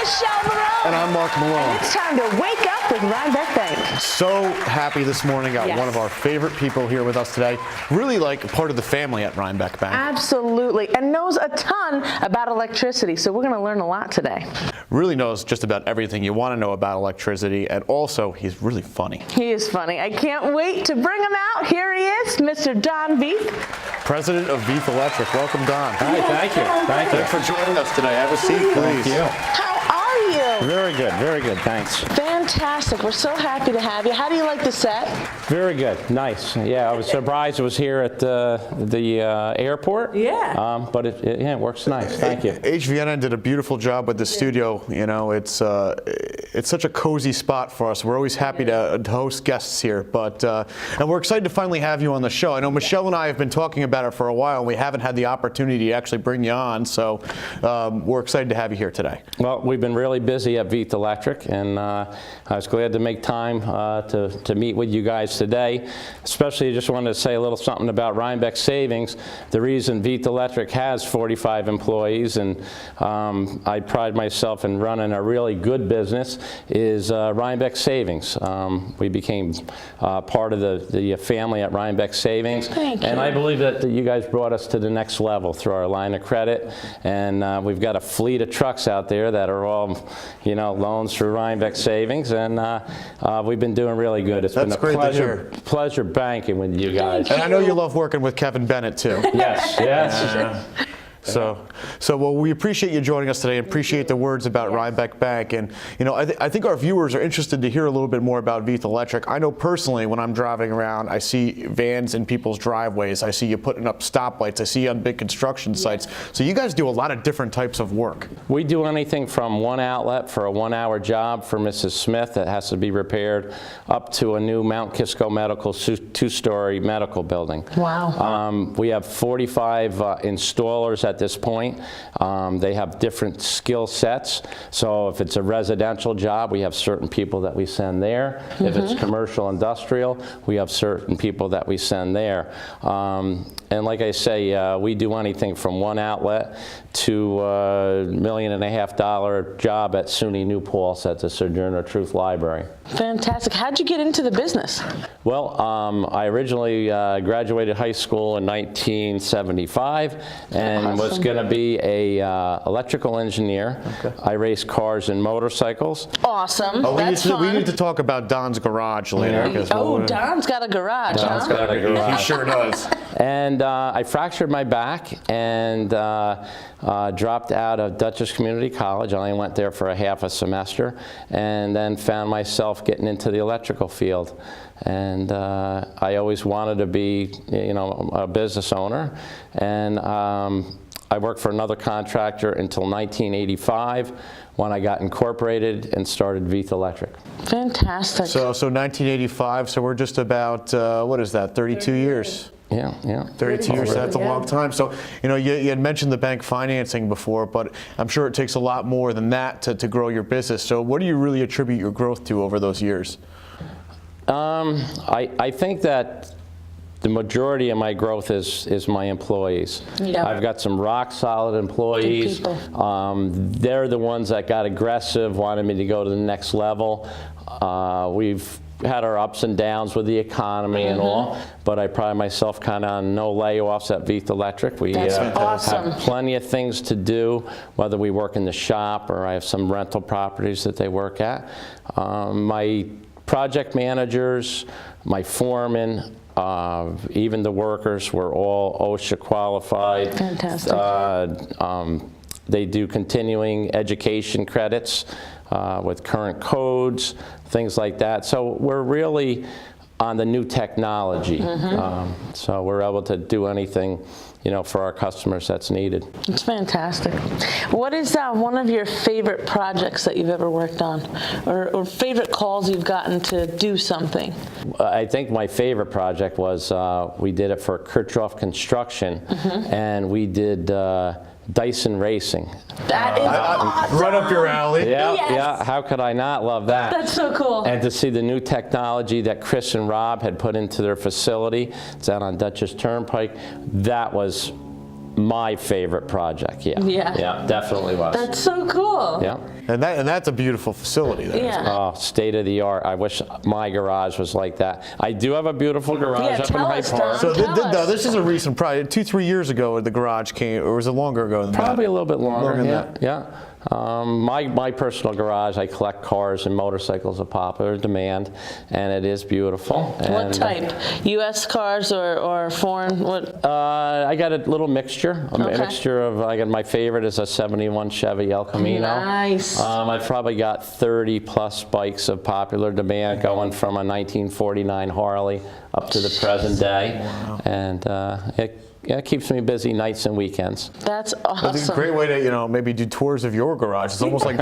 Michelle Marone. And I'm Mark Malone. And it's time to wake up with Rhinebeck Bank. So happy this morning. Got Yes. one of our favorite people here with us today. Really like part of the family at Rhinebeck Bank. Absolutely. And knows a ton about electricity. So we're going to learn a lot today. Really knows just about everything you want to know about electricity. And also, he's really funny. He is funny. I can't wait to bring him out. Here he is, Mr. Don Veith. President of Veith Electric. Welcome, Don. Hi, thank you. Thank you. Thanks for joining us today. Have a seat, please. Thank you. How are you? Very good, thanks. Fantastic. We're so happy to have you. How do you like the set? Very good, nice. Yeah, I was surprised it was here at the airport. Yeah. But it works nice, thank you. HVNN did a beautiful job with the studio. You know, it's such a cozy spot for us. We're always happy to host guests here, and we're excited to finally have you on the show. I know Michelle and I have been talking about it for a while, and we haven't had the opportunity to actually bring you on, so we're excited to have you here today. Well, we've been really busy at Veith Electric, and I was glad to make time to meet with you guys today. Especially, I just wanted to say a little something about Rhinebeck Savings. The reason Veith Electric has 45 employees, and I pride myself in running a really good business, is Rhinebeck Savings. We became part of the family at Rhinebeck Savings. Thank you. And I believe that you guys brought us to the next level through our line of credit. And we've got a fleet of trucks out there that are all, loans through Rhinebeck Savings. And we've been doing really good. It's been a pleasure banking with you guys. And I know you love working with Kevin Bennett, too. Yes. Well, we appreciate you joining us today and appreciate the words about Rhinebeck Bank. And, I think our viewers are interested to hear a little bit more about Veith Electric. I know personally when I'm driving around, I see vans in people's driveways. I see you putting up stoplights. I see you on big construction sites. So you guys do a lot of different types of work. We do anything from one outlet for a 1-hour job for Mrs. Smith that has to be repaired up to a new Mount Kisco Medical 2-story medical building. Wow. We have 45 installers at this point. They have different skill sets. So if it's a residential job, we have certain people that we send there. If it's commercial industrial, we have certain people that we send there. And like I say, we do anything from one outlet to $1.5 million job at SUNY New Paltz at the Sojourner Truth Library. Fantastic. How'd you get into the business? Well, I originally graduated high school in 1975 and was going to be a electrical engineer. Okay. I race cars and motorcycles. Awesome. Oh, That's fun. we need to talk about Don's garage later. Don's got a garage. Don's got a garage. He sure does. And I fractured my back and dropped out of Dutchess Community College. I only went there for a half a semester, and then found myself getting into the electrical field. And I always wanted to be, a business owner. And I worked for another contractor until 1985, when I got incorporated and started Veith Electric. Fantastic. So 1985. So we're just about 32 years. Yeah. 32 years, that's a long time. So, you had mentioned the bank financing before, but I'm sure it takes a lot more than that to grow your business. So what do you really attribute your growth to over those years? I think that the majority of my growth is my employees. Yeah. I've got some rock solid employees. They're the ones that got aggressive, wanted me to go to the next level. We've had our ups and downs with the economy and all, but I pride myself kind of on no layoffs at Veith Electric. We awesome. have plenty of things to do, whether we work in the shop or I have some rental properties that they work at. My project managers, my foremen, even the workers were all OSHA qualified. Fantastic. They do continuing education credits with current codes, things like that. So we're really on the new technology. So we're able to do anything, for our customers that's needed. It's fantastic. What is one of your favorite projects that you've ever worked on, or favorite calls you've gotten to do something? I think my favorite project was we did it for Kirchhoff Construction, and we did Dyson Racing. That is awesome. Right up your alley. Yeah, Yes. yeah. How could I not love that? That's so cool. And to see the new technology that Chris and Rob had put into their facility, it's out on Dutchess Turnpike, that was my favorite project, yeah. Yeah. Yeah, definitely was. That's so cool. Yeah. And that's a beautiful facility there. Yeah. Oh, state of the art. I wish my garage was like that. I do have a beautiful garage Yeah, up in tell Hyde us, Park. Don. So Tell us. this is a recent project. 2-3 years ago, the garage came, or was it longer ago than that? Probably a little bit longer, Longer than yeah. that. Yeah. My personal garage, I collect cars and motorcycles of popular demand, and it is beautiful. What And, type? U.S. cars or foreign? What? I got a little mixture. Okay. A mixture of, my favorite is a 71 Chevy El Camino. Nice. I've probably got 30 plus bikes of popular demand going from a 1949 Harley up to the present day. Wow. And it keeps me busy nights and weekends. That's awesome. It's a great way to, maybe do tours of your garage. It's almost like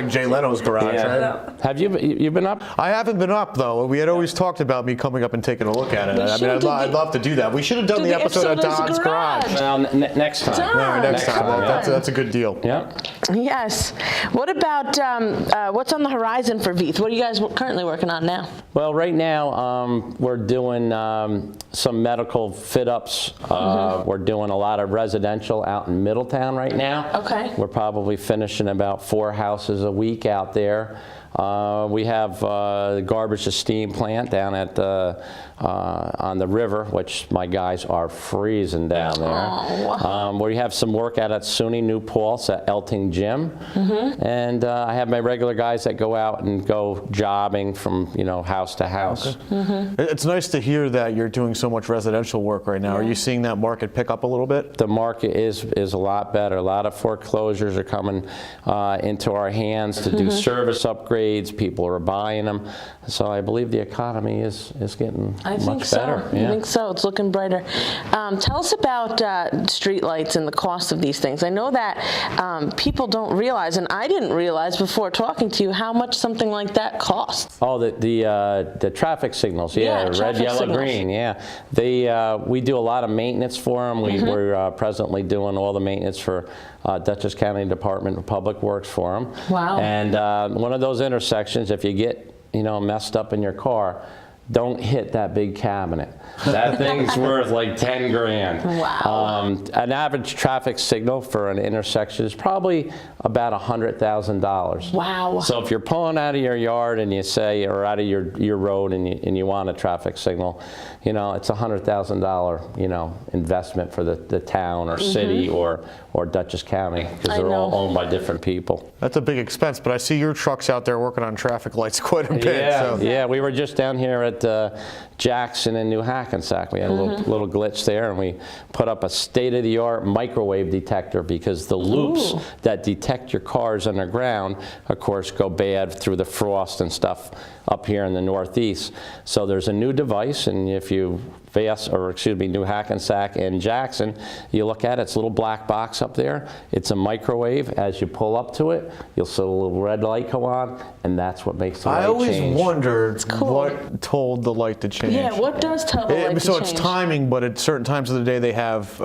Jay Leno's garage, right? Have you been up? I haven't been up though. We had always talked about me coming up and taking a look at it. I'd love to do that. We should have done the episode at Don's garage. Well, next time. Don. Next time. Yeah. That's a good deal. Yeah. Yes. What about what's on the horizon for Veith? What are you guys currently working on now? Well, right now we're doing some medical fit-ups. We're doing a lot of residential out in Middletown right now. Okay. We're probably finishing about 4 houses a week out there. We have the garbage to steam plant down at on the river, which my guys are freezing down there. Oh. We have some work out at SUNY New Paltz at Elting Gym, and I have my regular guys that go out and go jobbing from house to house. Okay. It's nice to hear that you're doing so much residential work right now. Are you seeing that market pick up a little bit? The market is a lot better. A lot of foreclosures are coming into our hands to do service upgrades. People are buying them, so I believe the economy is getting much better. I think so. It's looking brighter. Tell us about street lights and the cost of these things. I know that people don't realize, and I didn't realize before talking to you, how much something like that costs. Oh, the traffic signals, red, traffic yellow, signals. green, yeah. We do a lot of maintenance for them. We're presently doing all the maintenance for Dutchess County Department of Public Works for them. Wow. And one of those intersections, if you get messed up in your car, don't hit that big cabinet. That thing's worth like 10 grand. Wow. An average traffic signal for an intersection is probably about $100,000. Wow. So if you're pulling out of your yard and you say, or out of your road and you want a traffic signal, it's $100,000, investment for the town or city or Dutchess County, because they're all owned by different people. That's a big expense, but I see your trucks out there working on traffic lights quite a bit. Yeah, we were just down here at Jackson and New Hackensack. We had a little glitch there, and we put up a state-of-the-art microwave detector, because the loops that detect your cars underground, of course, go bad through the frost and stuff up here in the Northeast. So there's a new device, and if you New Hackensack and Jackson, you look at it, it's a little black box up there. It's a microwave. As you pull up to it, you'll see a little red light go on, and that's what makes the light change. I always wondered what told the light to change. Yeah, what does tell the light to change? So it's timing, but at certain times of the day they have...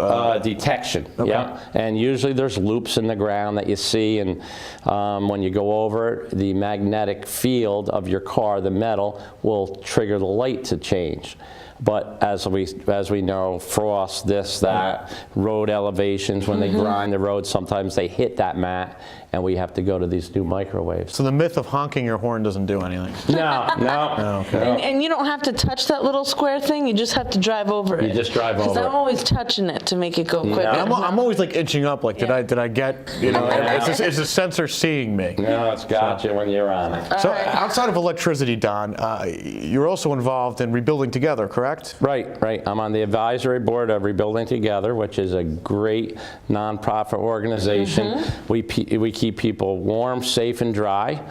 detection, yeah. And usually there's loops in the ground that you see, and when you go over it, the magnetic field of your car, the metal, will trigger the light to change. But as we know, frost, this, that, road elevations, when they grind the road, sometimes they hit that mat, and we have to go to these new microwaves. So the myth of honking your horn doesn't do anything. No. Okay. And you don't have to touch that little square thing. You just have to drive over it. You just drive over it. Because I'm always touching it to make it go quicker. I'm always like inching up, like, did I get, is the sensor seeing me? No, it's got you when you're on it. So outside of electricity, Don, you're also involved in Rebuilding Together, correct? Right. I'm on the advisory board of Rebuilding Together, which is a great nonprofit organization. We keep people warm, safe, and dry.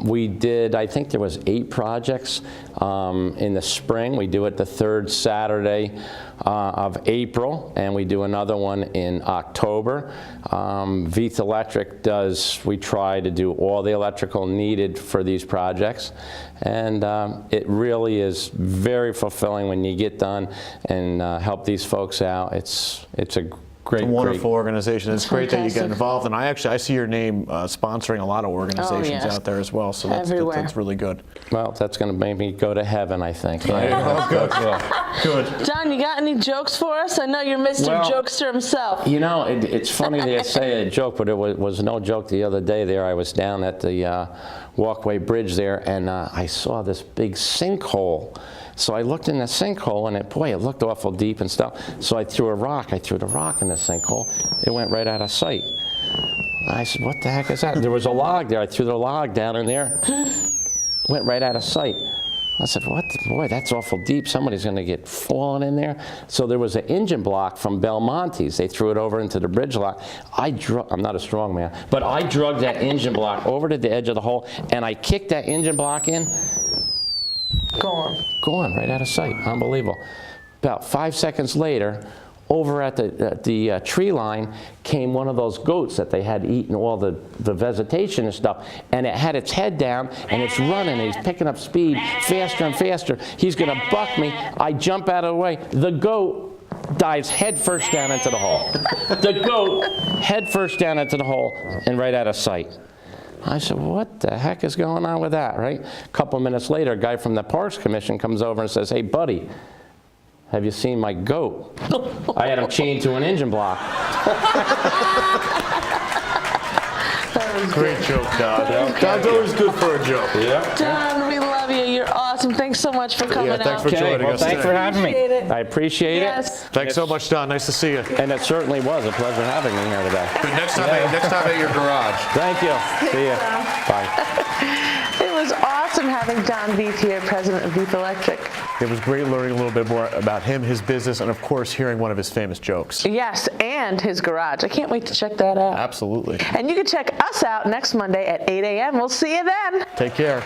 We did, I think there was 8 projects in the spring. We do it the 3rd Saturday of April, and we do another one in October. Veith Electric we try to do all the electrical needed for these projects, and it really is very fulfilling when you get done and help these folks out. It's a Great, It's a wonderful great. organization. It's great that you get fantastic. involved, and I see your name sponsoring a lot of organizations yes. out there as well. So Everywhere. that's really good. Well, that's going to make me go to heaven, I think. Good. Good. John, you got any jokes for us? I know you're Mr. Well, Jokester himself. You know, it's funny they say a joke, but it was no joke the other day there. I was down at the walkway bridge there, and I saw this big sinkhole. So I looked in the sinkhole, and it looked awful deep and stuff. So I threw a rock. I threw the rock in the sinkhole. It went right out of sight. I said, what the heck is that? There was a log there. I threw the log down in there. Went right out of sight. I said, boy, that's awful deep. Somebody's going to get fallen in there. So there was an engine block from Belmonte's. They threw it over into the bridge lock. I'm not a strong man, but I drugged that engine block over to the edge of the hole, and I kicked that engine block in. Gone, right out of sight. Unbelievable. About 5 seconds later, over at the tree line came one of those goats that they had eaten all the vegetation and stuff, and it had its head down, and it's running, and he's picking up speed faster and faster. He's going to buck me. I jump out of the way. The goat dives head first down into the hole. The goat head first down into the hole and right out of sight. I said, what the heck is going on with that, right? A couple minutes later, a guy from the Parks Commission comes over and says, hey, buddy, have you seen my goat? I had him chained to an engine block. Great joke, Don. Don's always good for a joke. Yeah. Don, we love you. You're awesome. Thanks so much for coming Yeah, thanks out. for joining us Thanks today. for having me. Appreciate it. I appreciate Yes. it. Thanks so much, Don. Nice to see you. And it certainly was a pleasure having me here today. Next time at your garage. Thank you. See you. Bye. It was awesome having Don Veith here, president of Veith Electric. It was great learning a little bit more about him, his business, and of course, hearing one of his famous jokes. Yes, and his garage. I can't wait to check that out. Absolutely. And you can check us out next Monday at 8 a.m. We'll see you then. Take care.